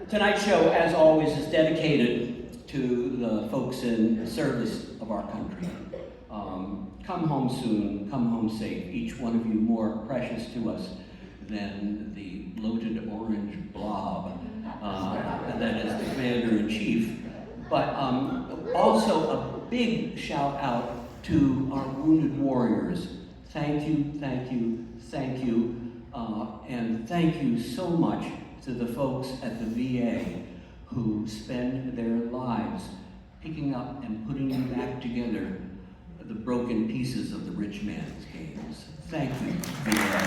Tonight's show, as always, is dedicated to the folks in service of our country. Come home soon, come home safe. Each one of you more precious to us than the bloated orange blob that is the commander-in-chief. But also a big shout out to our wounded warriors. Thank you, thank you, thank you, and thank you so much to the folks at the VA who spend their lives picking up and putting back together the broken pieces of the rich man's games. Thank you, VA.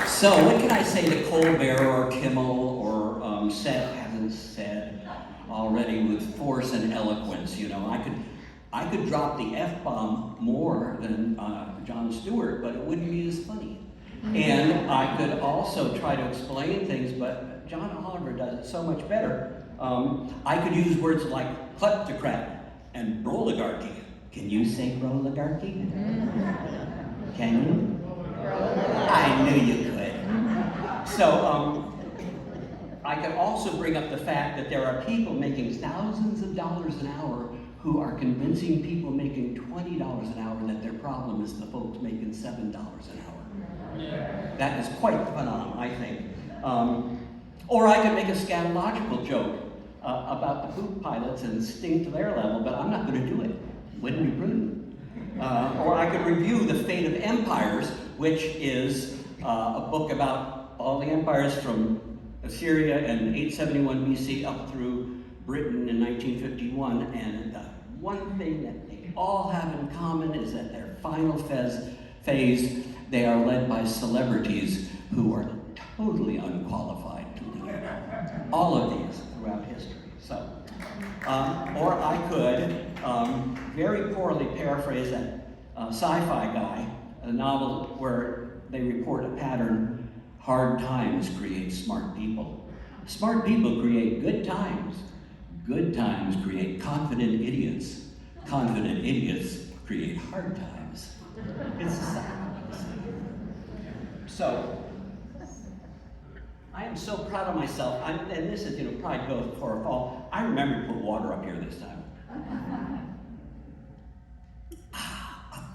So, what can I say that Colbert or Kimmel or Seth hasn't said already with force and eloquence? You know, I could drop the F-bomb more than Jon Stewart, but it wouldn't be as funny. And I could also try to explain things, but John Oliver does it so much better. I could use words like kleptocrat and oligarchy. Can you say oligarchy? Can you? I knew you could. So I could also bring up the fact that there are people making thousands of dollars an hour who are convincing people making $20 an hour that their problem is the folks making $7 an hour. Yeah. That is quite the phenomenon, I think. Or I could make a scatological joke about the poop pilots and stink to their level, but I'm not going to do it. Wouldn't be prudent. Or I could review The Fate of Empires, which is a book about all the empires from Assyria in 871 BC up through Britain in 1951, and the one thing that they all have in common is that their final phase, they are led by celebrities who are totally unqualified to lead. All of these throughout history. So, or I could very poorly paraphrase that sci-fi guy, a novel where they report a pattern: hard times create smart people. Smart people create good times. Good times create confident idiots. Confident idiots create hard times. It's a cycle. So, I am so proud of myself. And this is, pride goes before a fall. I remember to put water up here this time.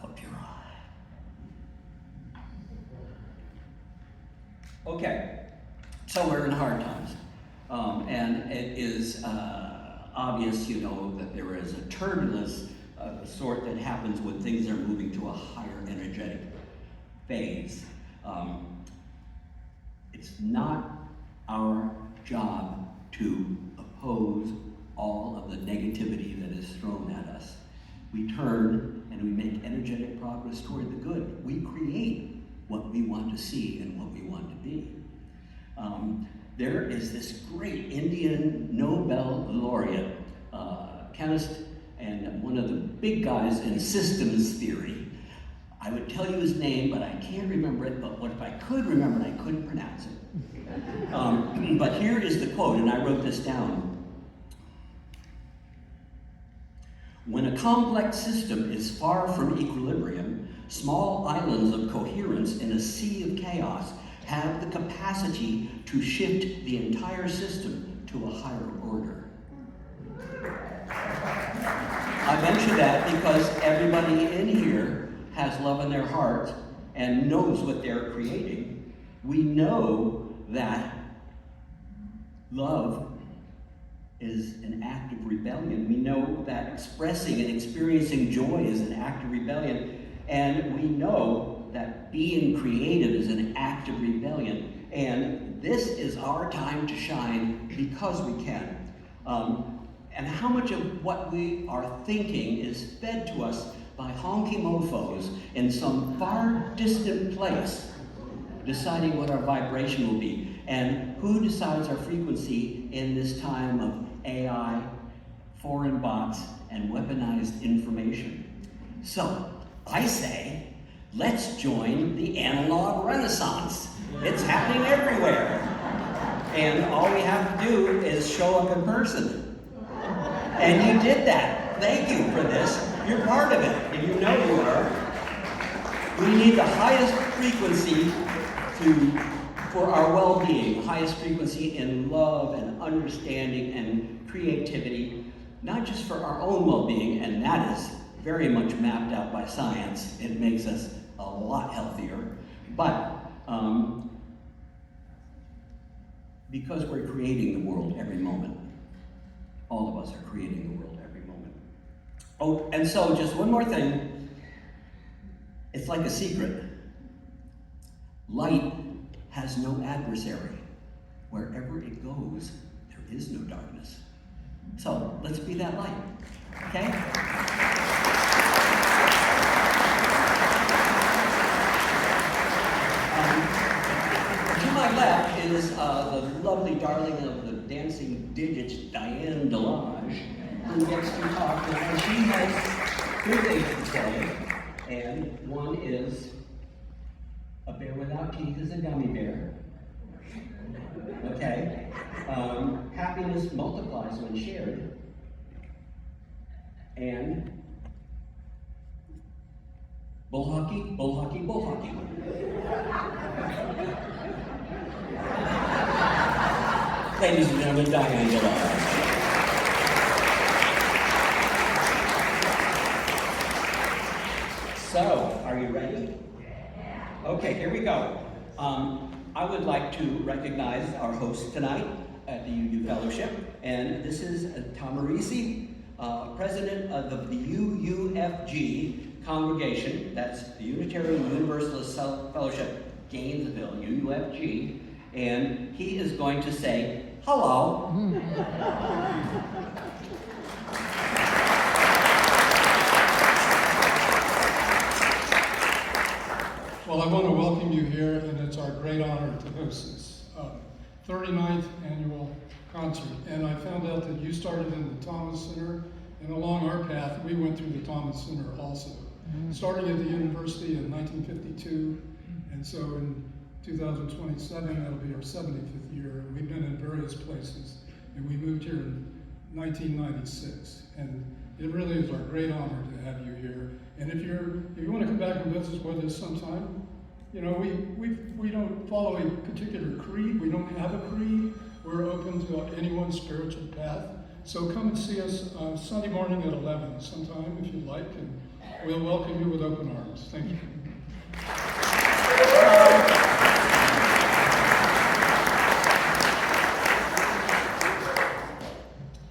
Up your eye. Okay, so we're in hard times. And it is obvious, that there is a turbulence of the sort that happens when things are moving to a higher energetic phase. It's not our job to oppose all of the negativity that is thrown at us. We turn and we make energetic progress toward the good. We create what we want to see and what we want to be. There is this great Indian Nobel laureate, chemist, and one of the big guys in systems theory. I would tell you his name, but I can't remember it, but what if I could remember it, I couldn't pronounce it. But here is the quote, and I wrote this down. When a complex system is far from equilibrium, small islands of coherence in a sea of chaos have the capacity to shift the entire system to a higher order. I mention that because everybody in here has love in their heart and knows what they're creating. We know that love is an act of rebellion. We know that expressing and experiencing joy is an act of rebellion. And we know that being creative is an act of rebellion. And this is our time to shine because we can. And how much of what we are thinking is fed to us by honky mofos in some far distant place, deciding what our vibration will be. And who decides our frequency in this time of AI, foreign bots, and weaponized information? So, I say, let's join the analog renaissance. It's happening everywhere. And all we have to do is show up in person. And you did that. Thank you for this. You're part of it, and you know you are. We need the highest frequency for our well-being, the highest frequency in love and understanding and creativity, not just for our own well-being, and that is very much mapped out by science. It makes us a lot healthier, but because we're creating the world every moment. All of us are creating the world every moment. Oh, and so just one more thing. It's like a secret. Light has no adversary. Wherever it goes, there is no darkness. So let's be that light, okay? To my left is the lovely darling of the dancing digits, Diane Delage, who gets to talk, and she has two things to say, and one is, a bear without teeth is a gummy bear. Okay? Happiness multiplies when shared. And bull hockey, bull hockey, bull hockey. Ladies and gentlemen, Diane Delage. So, are you ready? Okay, here we go. I would like to recognize our host tonight at the UU Fellowship, and this is Tom Marisi, president of the UUFG congregation. That's the Unitarian Universalist Fellowship, Gainesville, UUFG, and he is going to say hello. Well, I want to welcome you here, and it's our great honor to host this 39th annual concert. And I found out that you started in the Thomas Center, and along our path, we went through the Thomas Center also. Starting at the university in 1952, and so in 2027, that'll be our 75th year. And we've been in various places, and we moved here in 1996. And it really is our great honor to have you here. And if you want to come back and visit with us sometime, you know, we don't follow a particular creed. We don't have a creed. We're open to anyone's spiritual path. So come and see us Sunday morning at 11 sometime if you'd like, and we'll welcome you with open arms. Thank you.